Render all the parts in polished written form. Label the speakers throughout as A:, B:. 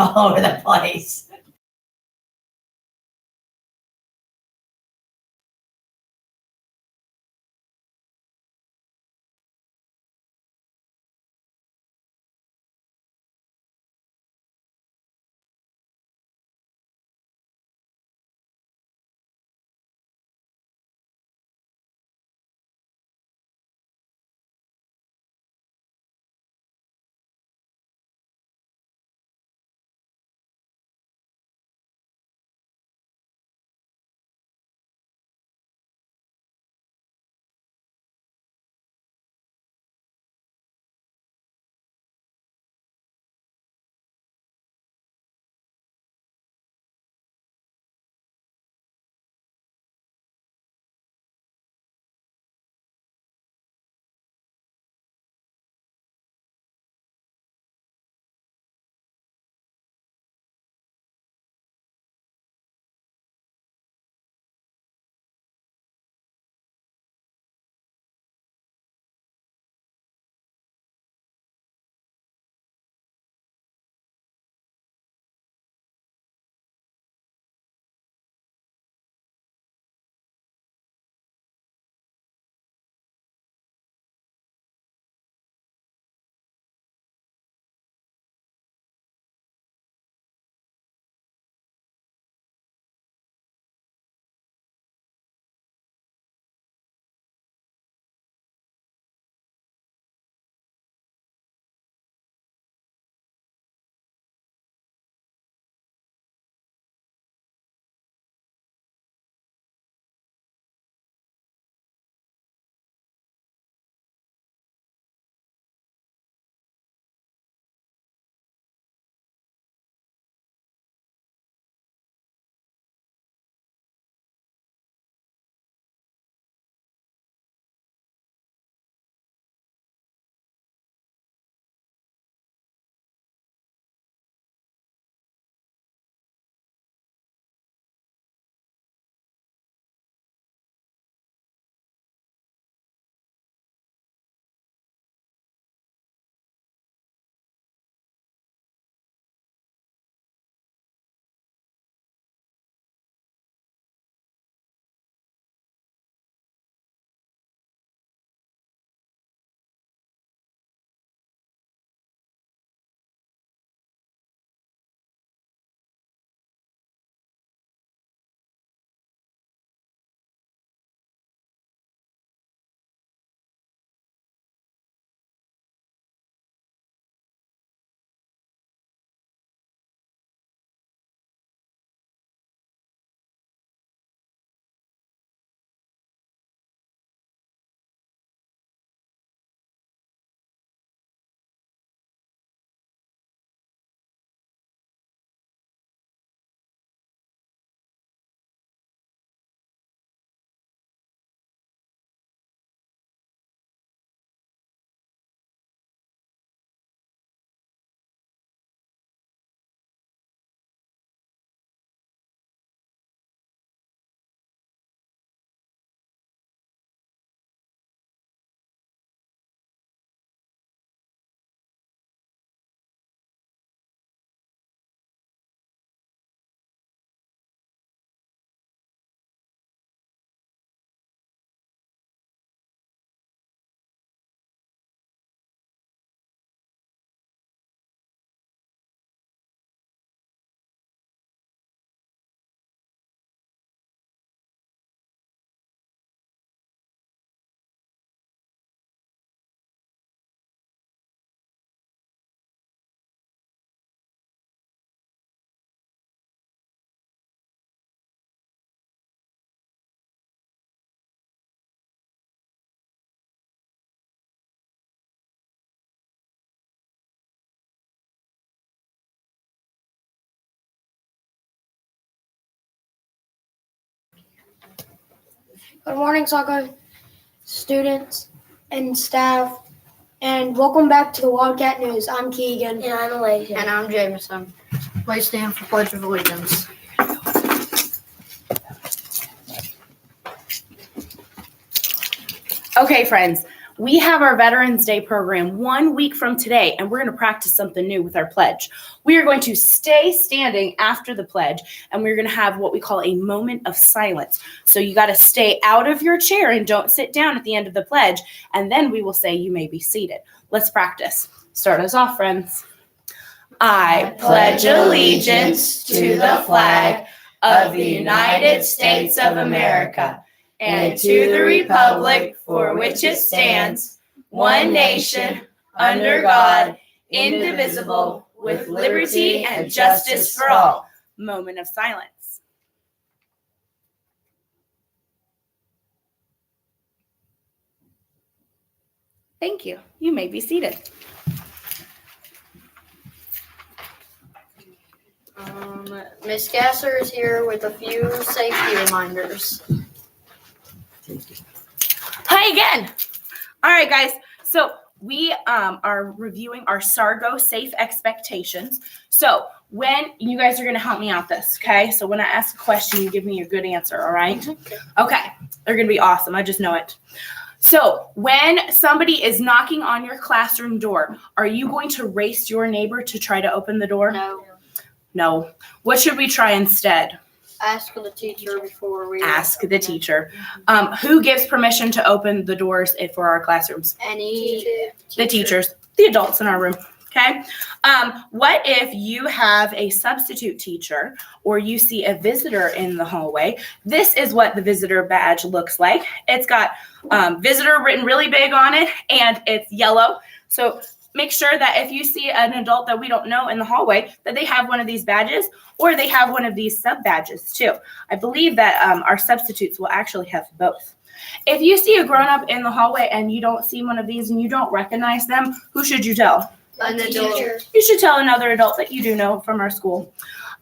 A: all over the place.
B: Good morning, Sorgho students and staff, and welcome back to the Wildcat News. I'm Keegan.
C: And I'm Elijah.
D: And I'm Jameson. Please stand for Pledge of Allegiance.
E: Okay, friends,
A: we have our Veterans Day program 1 week from today, and we're going to practice something new with our pledge. We are going to stay standing after the pledge, and we're going to have what we call a moment of silence. So you got to stay out of your chair and don't sit down at the end of the pledge, and then we will say you may be seated. Let's practice. Start us off, friends. I pledge allegiance to the flag of the United States of America and to the republic for which it stands, one nation, under God, indivisible, with liberty and justice for all. Moment of silence. Thank you. You may be seated.
D: Miss Gasser is here with a few safety reminders.
A: Hi again. All right, guys. So we are reviewing our Sorgho safe expectations. So when you guys are going to help me out this, okay? So when I ask a question, you give me a good answer, all right? Okay. They're going to be awesome. I just know it. So when somebody is knocking on your classroom door, are you going to race your neighbor to try to open the door?
D: No.
A: No. What should we try instead?
D: Ask the teacher before we
A: Ask the teacher. Who gives permission to open the doors for our classrooms?
D: Any
A: The teachers, the adults in our room. Okay. What if you have a substitute teacher or you see a visitor in the hallway? This is what the visitor badge looks like. It's got visitor written really big on it, and it's yellow. So make sure that if you see an adult that we don't know in the hallway, that they have one of these badges, or they have one of these sub badges too. I believe that our substitutes will actually have both. If you see a grown-up in the hallway and you don't see one of these and you don't recognize them, who should you tell?
D: an adult.
A: You should tell another adult that you do know from our school.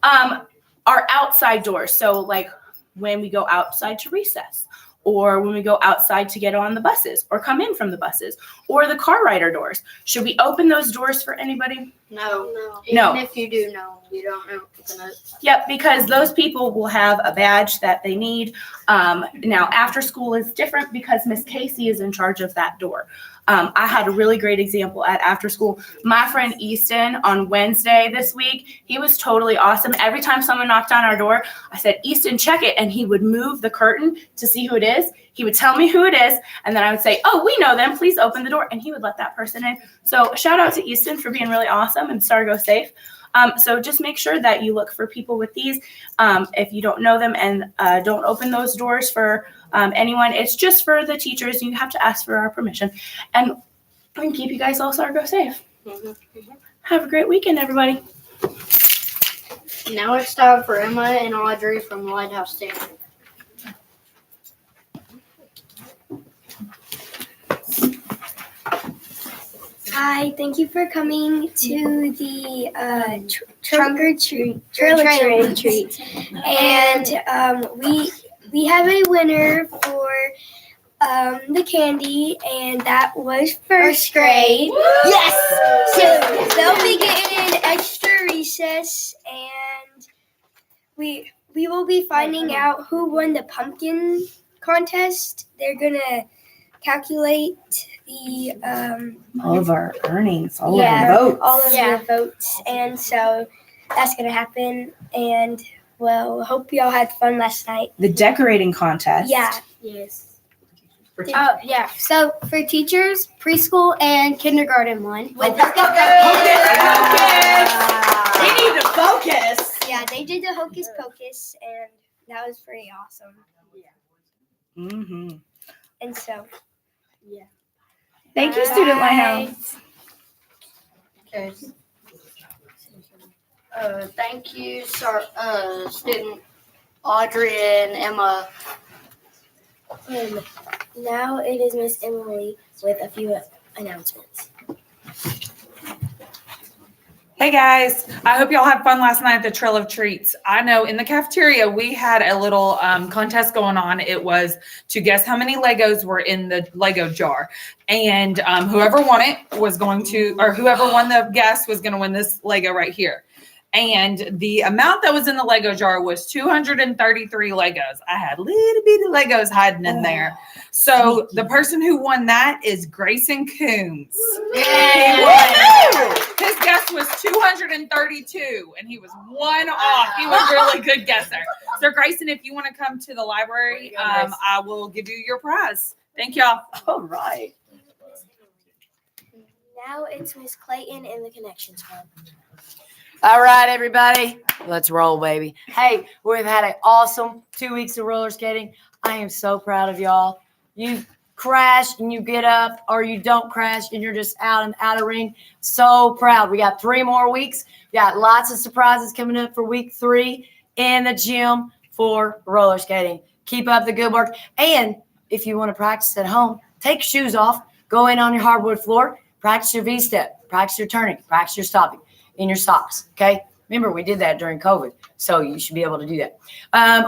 A: Our outside doors, so like when we go outside to recess, or when we go outside to get on the buses, or come in from the buses, or the car rider doors. Should we open those doors for anybody?
D: No.
A: No.
D: Even if you do know, you don't open it.
A: Yep, because those people will have a badge that they need. Now, after school is different because Miss Casey is in charge of that door. I had a really great example at after school. My friend Easton on Wednesday this week, he was totally awesome. Every time someone knocked on our door, I said, Easton, check it. And he would move the curtain to see who it is. He would tell me who it is. And then I would say, oh, we know them. Please open the door. And he would let that person in. So shout out to Easton for being really awesome and Sorgho safe. So just make sure that you look for people with these. If you don't know them, and don't open those doors for anyone. It's just for the teachers. You have to ask for our permission. And we can keep you guys all Sorgho safe. Have a great weekend, everybody.
D: Now it's time for Emma and Audrey from the Lighthouse Stand.
C: Hi, thank you for coming to the trunk or treat, trail or treat. And we have a winner for the candy, and that was first grade. Yes! So they'll be getting extra recess, and we will be finding out who won the pumpkin contest. They're gonna calculate the
A: All of our earnings, all
C: yeah,
A: of our votes.
C: all of your votes, and so that's gonna happen. And well, hope y'all had fun last night.
A: The decorating contest.
C: Yeah.
D: Yes.
C: Oh yeah. So for teachers, preschool and kindergarten won. With
A: Focus! We need to focus.
C: yeah, they did the hocus pocus, and that was pretty awesome.
A: Mm-hmm.
C: And so
A: Thank you, Student Lighthouse.
D: Okay. Thank you, student Audrey and Emma.
C: now it is Miss Emily with a few announcements.
E: Hey guys, I hope y'all had fun last night at the Trail of Treats. I know in the cafeteria we had a little contest going on. It was to guess how many Legos were in the Lego jar. And whoever won it was going to, or whoever won the guess was going to win this Lego right here. And the amount that was in the Lego jar was 233 Legos. I had little bitty Legos hiding in there. So the person who won that is Grayson Coombs. Woo! His guess was 232, and he was one off. He was a really good guesser. So Grayson, if you want to come to the library, I will give you your prize. Thank y'all.
F: All right.
C: Now it's Miss Clayton and the Connections Club.
F: All right, everybody. Let's roll, baby. Hey, we've had an awesome 2 weeks of roller skating. I am so proud of y'all. You crash and you get up, or you don't crash and you're just out of ring. So proud. We got 3 more weeks. We got lots of surprises coming up for week 3 in the gym for roller skating. Keep up the good work. And if you want to practice at home, take your shoes off, go in on your hardwood floor, practice your V-step, practice your turning, practice your stopping in your socks, okay? Remember, we did that during COVID, so you should be able to do that.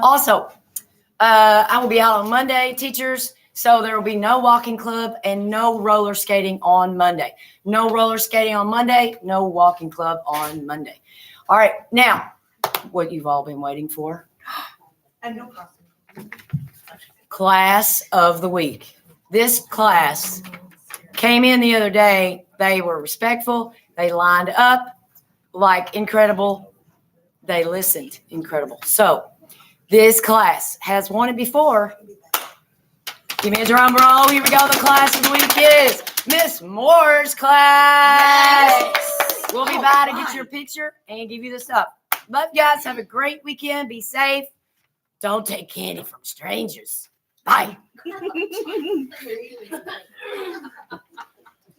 F: Also, I will be out on Monday, teachers, so there will be no walking club and no roller skating on Monday. No roller skating on Monday, no walking club on Monday. All right, now, what you've all been waiting for. Class of the week. This class came in the other day. They were respectful. They lined up like incredible. They listened incredible. So this class has won it before. Give me a drum roll. Here we go. The class of the week is Miss Moore's class. We'll be by to get your picture and give you the stuff. Love you guys. Have a great weekend. Be safe. Don't take candy from strangers. Bye.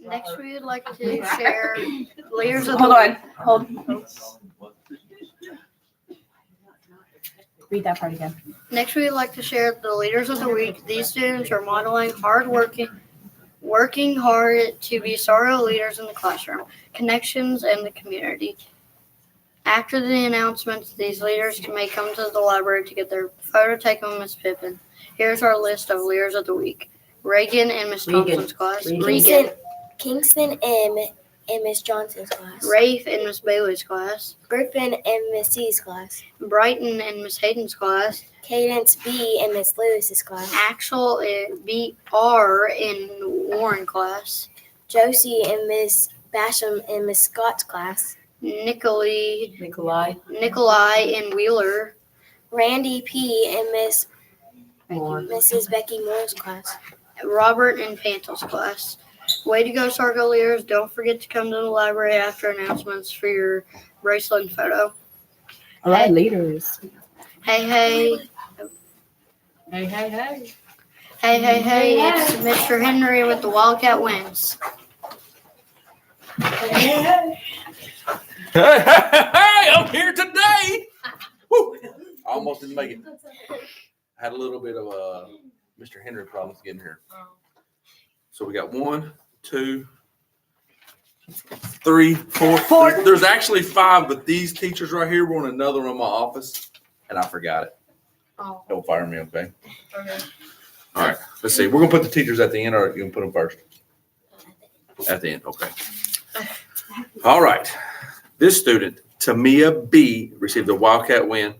D: Next, we would like to share leaders of
A: Hold
D: the
A: on. Read that part again.
D: Next, we would like to share the leaders of the week. These students are modeling working hard to be Sorgho leaders in the classroom, connections, and the community. After the announcements, these leaders may come to the library to get their photo taken with Miss Pippin. Here's our list of leaders of the week. Reagan in Miss Thompson's class. Regan.
C: Kingston in Miss Johnson's class.
D: Rafe in Miss Bailey's class.
C: Griffin in Miss C's class.
D: Brighton in Miss Hayden's class.
C: Cadence B in Miss Lewis's class.
D: Axel in BR in Warren class.
C: Josie and Miss Basham in Miss Scott's class.
F: Nikolai.
D: Nikolai in Wheeler.
C: Randy P in
F: Moore.
C: Mrs. Becky Moore's class.
D: Robert in Pantel's class. Way to go, Sorgho leaders. Don't forget to come to the library after announcements for your bracelet and photo.
F: All right, leaders.
D: Hey, hey.
F: Hey, hey, hey.
D: Hey, hey, hey. It's Mr. Henry with the Wildcat wins.
G: Hey, I'm here today. Woo. Almost didn't make it. Had a little bit of Mr. Henry problems getting here. So we got 1, 2, 3, 4. There's actually 5, but these teachers right here were on another one in my office, and I forgot it.
D: Oh.
G: Don't fire me, okay? All right, let's see. We're gonna put the teachers at the end, or you gonna put them first? At the end, okay. All right. This student, Tamia B, received a Wildcat win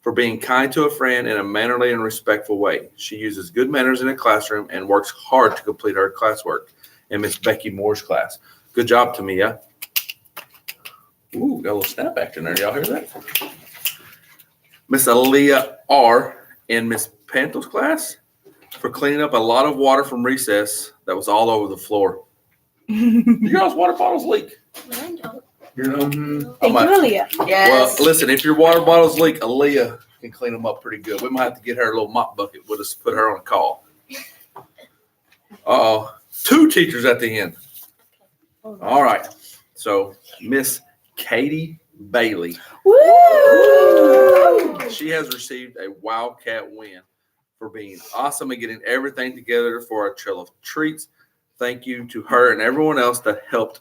G: for being kind to a friend in a mannerly and respectful way. She uses good manners in a classroom and works hard to complete her classwork in Miss Becky Moore's class. Good job, Tamia. Ooh, got a little snap action there. Y'all hear that? Miss Aaliyah R in Miss Pantel's class for cleaning up a lot of water from recess that was all over the floor. You guys' water bottles leak. You know?
A: Thank you, Aaliyah.
F: Yes.
G: Well, listen, if your water bottles leak, Aaliyah can clean them up pretty good. We might have to get her a little mop bucket. We'll just put her on a call. Uh-oh. 2 teachers at the end. All right. So, Miss Katie Bailey.
A: Woo!
G: She has received a Wildcat win for being awesome and getting everything together for a trail of treats. Thank you to her and everyone else that helped.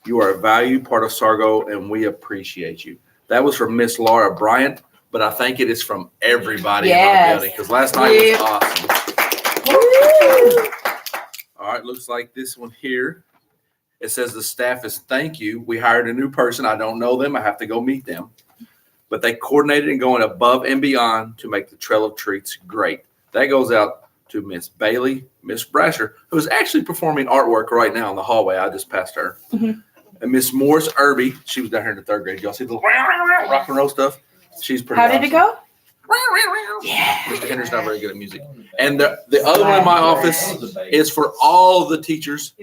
G: You are a valued part of Sorgho, and we appreciate you. That was from Miss Laura Bryant, but I think it is from everybody in our building because last night was awesome. All right, looks like this one here It says the staff is thank you. We hired a new person. I don't know them. I have to go meet them. But they coordinated and going above and beyond to make the Trail of Treats great. That goes out to Miss Bailey, Miss Brasher, who is actually performing artwork right now in the hallway. I just passed her.
A: Mhm.
G: And Miss Morris Irby, she was down here in the 3rd grade. Y'all see the rock and roll stuff? She's pretty
E: How did it
G: awesome.
E: go?
G: Yeah. Mr. Henry's not very good at music. And the other one in my office is for all the teachers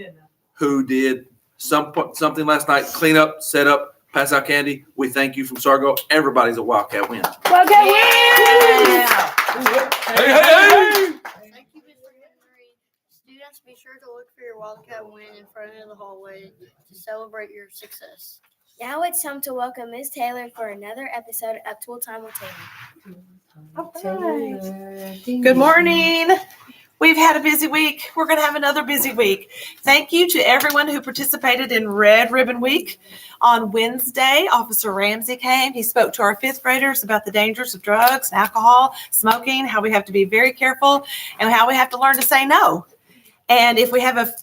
G: who did something last night, clean up, set up, pass out candy. We thank you from Sorgho. Everybody's a Wildcat win.
A: Wildcat win!
G: Hey, hey, hey!
D: Thank you, Mr. Henry. Students, be sure to look for your Wildcat win in front of the hallway to celebrate your success.
C: Now it's time to welcome Ms. Taylor for another episode of Tool Time with Taylor.
H: Good morning. We've had a busy week. We're going to have another busy week. Thank you to everyone who participated in Red Ribbon Week. On Wednesday, Officer Ramsey came. He spoke to our 5th graders about the dangers of drugs, alcohol, smoking, how we have to be very careful, and how we have to learn to say no. And if we have a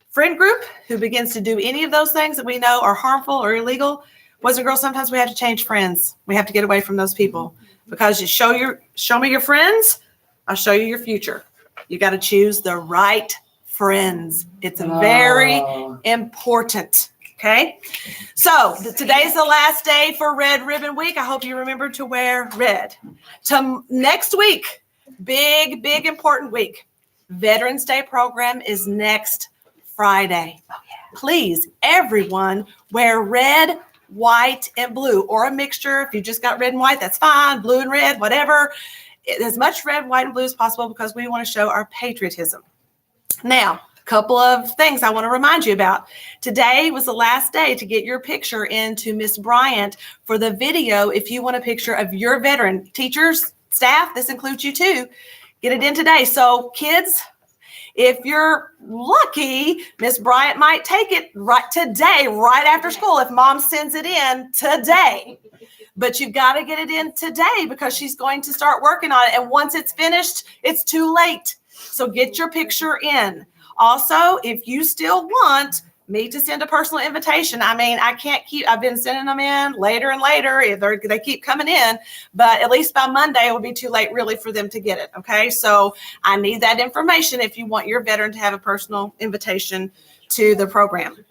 H: friend group who begins to do any of those things that we know are harmful or illegal, boys and girls, sometimes we have to change friends. We have to get away from those people because you show me your friends, I'll show you your future. You got to choose the right friends. It's very important. Okay. So today's the last day for Red Ribbon Week. I hope you remember to wear red. Next week, big, important week. Veterans Day program is next Friday. Please, everyone, wear red, white, and blue, or a mixture. If you just got red and white, that's fine. Blue and red, whatever. As much red, white, and blue as possible because we want to show our patriotism. Now, a couple of things I want to remind you about. Today was the last day to get your picture into Miss Bryant for the video. If you want a picture of your veteran, teachers, staff, this includes you too, get it in today. So kids, if you're lucky, Miss Bryant might take it right today, right after school, if mom sends it in today. But you've got to get it in today because she's going to start working on it. And once it's finished, it's too late. So get your picture in. Also, if you still want me to send a personal invitation, I mean, I've been sending them in later and later. They keep coming in, but at least by Monday, it will be too late really for them to get it. Okay. So I need that information if you want your veteran to have a personal invitation to the program.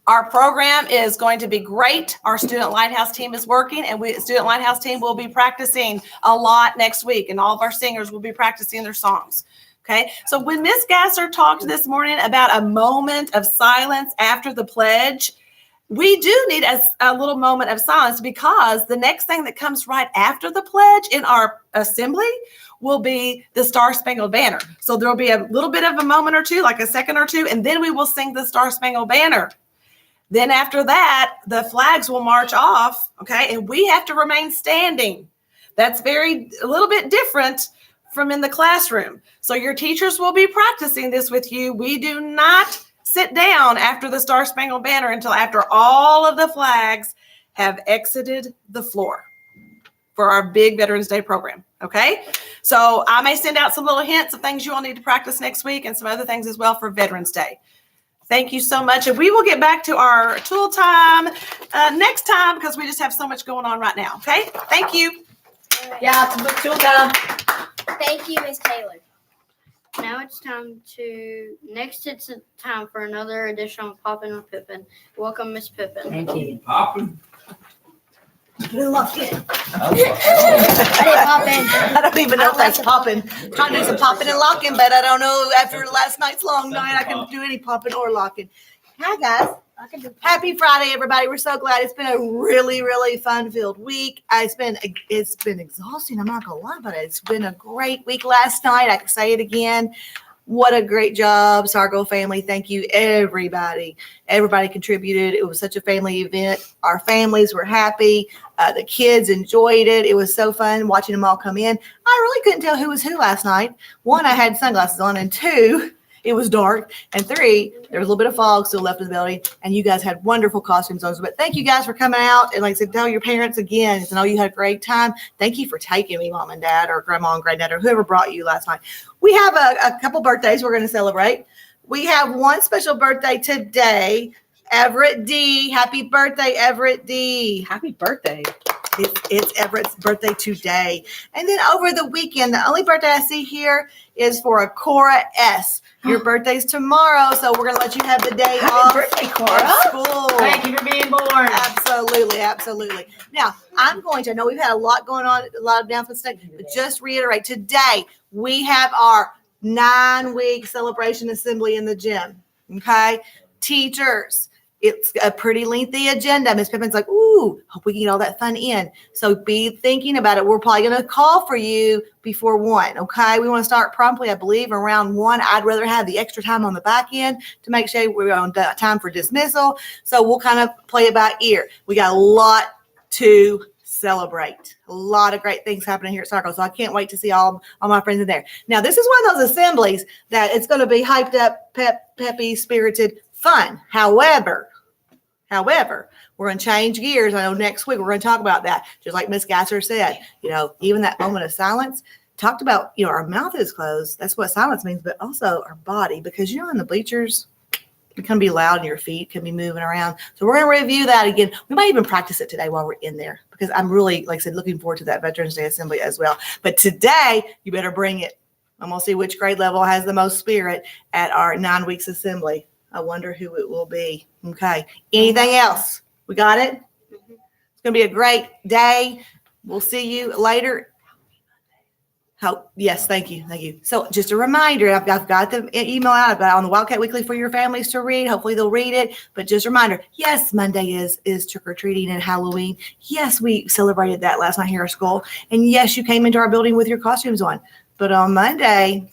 H: Our program is going to be great. Our Student Lighthouse team is working, and Student Lighthouse team will be practicing a lot next week, and all of our singers will be practicing their songs. Okay, so when Miss Gasser talked this morning about a moment of silence after the pledge, we do need a little moment of silence because the next thing that comes right after the pledge in our assembly will be the Star Spangled Banner. So there'll be a little bit of a moment or two, like a second or two, and then we will sing the Star Spangled Banner. Then after that, the flags will march off, okay? And we have to remain standing. That's a little bit different from in the classroom. So your teachers will be practicing this with you. We do not sit down after the Star Spangled Banner until after all of the flags have exited the floor for our big Veterans Day program, okay? So I may send out some little hints of things you all need to practice next week and some other things as well for Veterans Day. Thank you so much. And we will get back to our tool time next time because we just have so much going on right now. Okay. Thank you.
F: Yeah, tool time.
C: Thank you, Ms. Taylor.
D: Now it's time for another edition of Poppin' with Pippin. Welcome, Miss Pippin.
F: Thank you.
B: Poppin'.
H: I don't even know if that's popping. Trying to do some popping and locking, but I don't know after last night's long night, I can do any popping or locking. Hi, guys. Happy Friday, everybody. We're so glad. It's been a really, really fun-filled week. It's been exhausting. I'm not going to lie about it. It's been a great week last night. I can say it again. What a great job, Sorgho family. Thank you, everybody. Everybody contributed. It was such a family event. Our families were happy. The kids enjoyed it. It was so fun watching them all come in. I really couldn't tell who was who last night. One, I had sunglasses on, and two, it was dark. And three, there was a little bit of fog still left in the building, and you guys had wonderful costumes on. But thank you guys for coming out. And like I said, tell your parents again, I know you had a great time. Thank you for taking me, Mom and Dad, or Grandma and Granddad, or whoever brought you last night. We have a couple birthdays we're going to celebrate.
I: we have one special birthday today. Everett D. Happy birthday, Everett D.
J: Happy birthday.
I: It's Everett's birthday today. And then over the weekend, the only birthday I see here is for a Cora S. Your birthday's tomorrow, so we're going to let you have the day off
J: birthday,
I: of
J: Cora.
I: school.
F: Thank you for being born.
I: Absolutely, absolutely. Now, I know we've had a lot going on, a lot of announcements today, but just reiterate, today we have our 9-week celebration assembly in the gym, okay? Teachers, it's a pretty lengthy agenda. Ms. Pippen's like, ooh, hope we can get all that fun in. So be thinking about it. We're probably going to call for you before 1, okay? We want to start promptly, I believe, around 1. I'd rather have the extra time on the back end to make sure we're on time for dismissal. So we'll kind of play it by ear. We got a lot to celebrate. A lot of great things happening here at Sorgho. So I can't wait to see all my friends in there. Now, this is one of those assemblies that it's going to be hyped up, peppy, spirited, fun. However, we're going to change gears. I know next week we're going to talk about that. Just like Miss Gasser said, even that moment of silence, talked about, our mouth is closed. That's what silence means, but also our body, because, in the bleachers, it can be loud and your feet can be moving around. So we're going to review that again. We might even practice it today while we're in there, because I'm really, like I said, looking forward to that Veterans Day assembly as well. But today, you better bring it. I'm going to see which grade level has the most spirit at our 9 weeks assembly. I wonder who it will be. Okay. Anything else? We got it? It's going to be a great day. We'll see you later. Yes, thank you. Thank you. So just a reminder, I've got the email out. I've got it on the Wildcat Weekly for your families to read. Hopefully they'll read it. But just a reminder, yes, Monday is trick-or-treating and Halloween. Yes, we celebrated that last night here at school. And yes, you came into our building with your costumes on. But on Monday,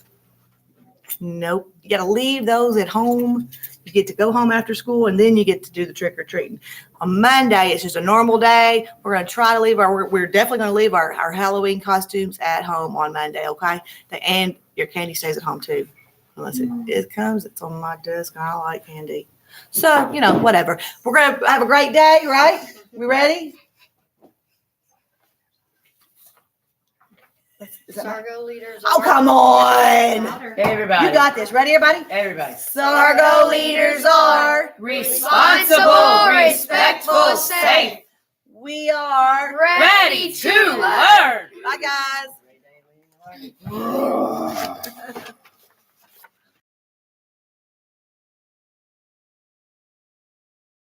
I: nope. You got to leave those at home. You get to go home after school, and then you get to do the trick-or-treating. On Monday, it's just a normal day. We're going to try to leave we're definitely going to leave our Halloween costumes at home on Monday, okay? And your candy stays at home, too. Unless it comes, it's on my desk, and I like candy. So, whatever. We're going to have a great day, right? We ready?
D: Sorgho leaders.
I: Oh, come on.
F: Hey, everybody.
I: You got this. Ready, everybody?
F: Everybody.
I: Sorgho leaders are
F: Responsible, respectful, safe.
I: We are
F: Ready to learn.
I: Bye, guys.